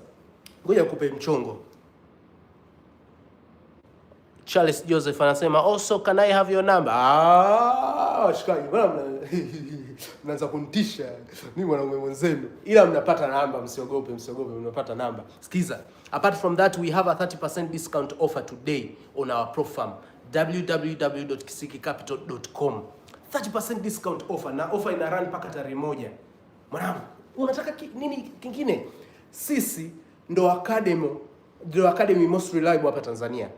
Ngoja nikupe mchongo. Charles Joseph anasema also can I have your number? Shikaji, bwana mnaanza kunitisha. Mimi mwanaume mwenzenu. Ila mnapata namba, msiogope, mnapata namba. Sikiza. Apart from that, we have a 30% discount offer today on our pro farm. www.KISIKICAPITAL.com. 30% discount offer, na offer ina run mpaka tarehe 1. Mwanangu, unataka nini kingine? Sisi ndo academy most reliable hapa Tanzania.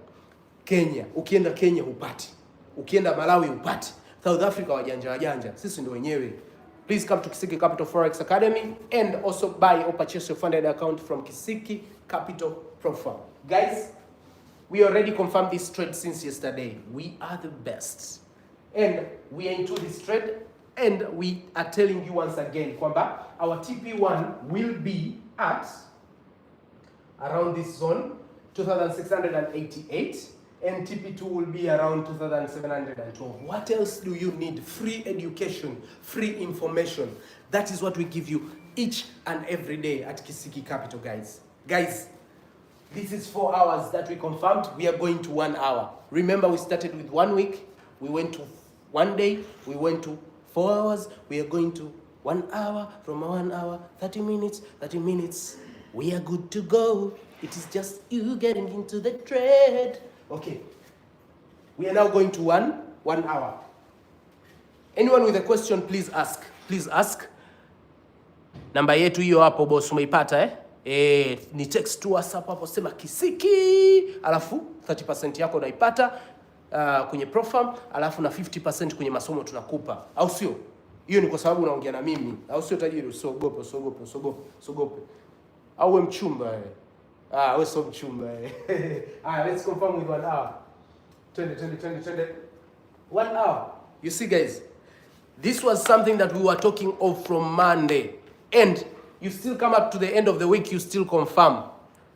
Kenya, ukienda Kenya hupati. Ukienda Malawi hupati. South Africa wajanja. Sisi ndo wenyewe. Please come to Kisiki Capital Forex Academy and also buy or purchase your funded account from Kisiki Capital Pro Farm. Guys, we already confirmed this trade since yesterday. We are the best. And we are into this trade, and we are telling you once again kwamba our TP1 will be at around this zone 2688, and TP2 will be around 2712. What else do you need? Free education, free information. That is what we give you each and every day at Kisiki Capital, guys. Guys, this is 4 hours that we confirmed. We are going to 1 hour. Remember, we started with 1 week. We went to 1 day. We went to 4 hours. We are going to 1 hour. From 1 hour, 30 minutes. 30 minutes. We are good to go. It is just you getting into the trade. Okay. We are now going to 1 hour. Anyone with a question, please ask. Please ask. Namba yetu hiyo hapo boss, umeipata ni text tu WhatsApp hapo, sema Kisiki, alafu 30% yako unaipata kwenye pro farm, alafu na 50% kwenye masomo tunakupa, au sio? Hiyo ni kwa sababu unaongea na mimi, au sio tajiri? Usiogope. Au wewe mchumba wewe sio mchumba let's confirm with 1 hour. Twende 1 hour. You see guys, this was something that we were talking of from Monday, and you still come up to the end of the week, you still confirm.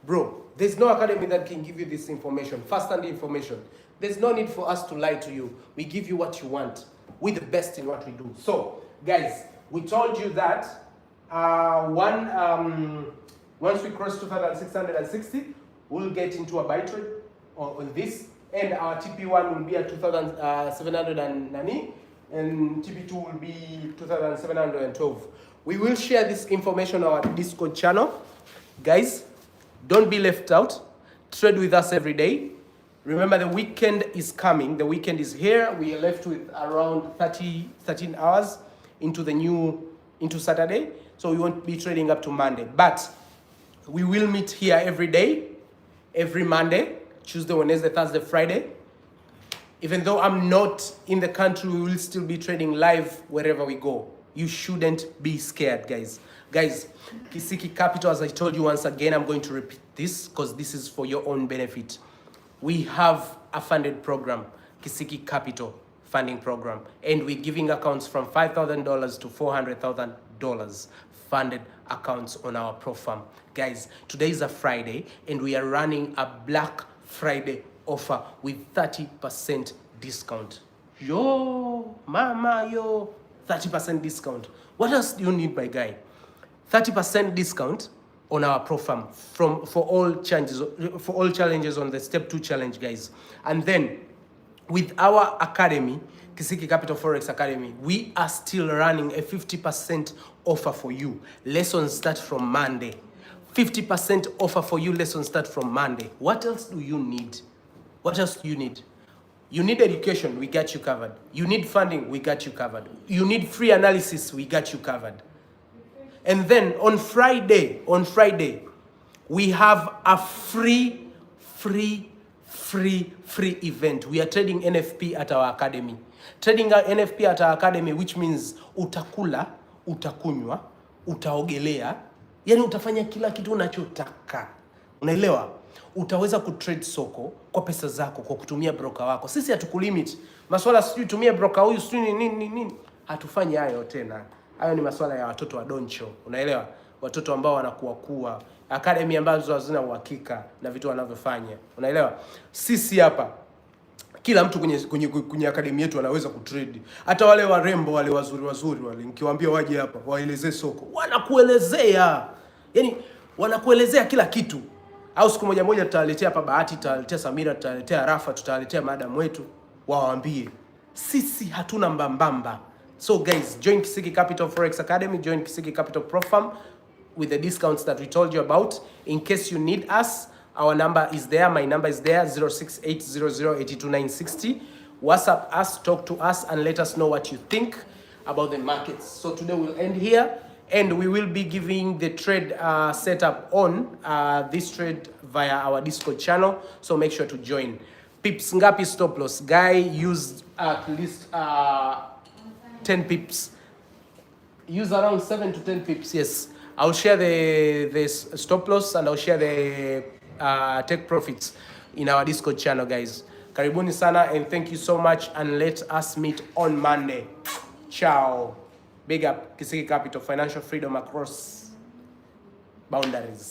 Bro, there's no academy that can give you this information, first-hand information. There's no need for us to lie to you. We give you what you want. We're the best in what we do. So, guys, we told you that once we cross 2,660, we'll get into a buy trade on this, and our TP1 will be at 2,790, and TP2 will be 2,712. We will share this information on our Discord channel. Guys, don't be left out. Trade with us every day. Remember, the weekend is coming. The weekend is here. We are left with around 13 hours into Saturday. So we won't be trading up to Monday. But we will meet here every day, every Monday, Tuesday, Wednesday, Thursday, Friday. Even though I'm not in the country, we will still be trading live wherever we go. You shouldn't be scared, guys. Guys, Kisiki Capital, as I told you once again, I'm going to repeat this because this is for your own benefit. We have a funded program, Kisiki Capital funding program, and we're giving accounts from $5,000 to $400,000 funded accounts on our pro farm. Guys, today is a Friday, and we are running a Black Friday offer with 30% discount. Yo, mama, yo. 30% discount. What else do you need, my guy? 30% discount on our pro farm for all challenges on the step 2 challenge, guys. And then with our academy, Kisiki Capital Forex Academy, we are still running a 50% offer for you. Lessons start from Monday. 50% offer for you. Lessons start from Monday. What else do you need? What else do you need? You need education, we got you covered. You need funding, we got you covered. You need free analysis, we got you covered. And then on Friday, we have a free event. We are trading NFP at our academy. Trading our NFP at our academy, which means utakula, utakunywa, utaogelea, yani utafanya kila kitu unachotaka. Unaelewa? Utaweza kutrade soko kwa pesa zako kwa kutumia broker wako. Sisi hatukulimit. Maswala sijui tumie broker huyu sijui nini. Hatufanyi hayo tena. Hayo ni maswala ya watoto wa doncho. Unaelewa? Watoto ambao wanakuwa academy ambazo hazina uhakika na vitu wanavyofanya. Unaelewa? Sisi hapa kila mtu kwenye academy yetu anaweza kutrade. Hata wale warembo wale wazuri wale nikiwaambia waje hapa waelezee soko, wanakuelezea. Yaani wanakuelezea kila kitu. au siku moja moja tutawaletea hapa Bahati, tutawaletea Samira, tutawaletea Rafa, tutawaletea madam wetu, wawaambie sisi hatuna mbambamba. So guys, join Kisiki Capital Forex Academy, join Kisiki Capital Pro Farm with the discounts that we told you about. In case you need us, our number is there, my number is there, 0680082960. WhatsApp us, talk to us, and let us know what you think about the markets. So today we'll end here, and we will be giving the trade setup on this trade via our Discord channel. So make sure to join. Pips ngapi stop loss? Guy used at least 10 pips. Use around 7 to 10 pips. Yes, I'll share the stop loss, and I'll share the take profits in our Discord channel, guys. Karibuni sana, and thank you so much, and let us meet on Monday. Ciao. Big up Kisiki Capital, financial freedom across boundaries.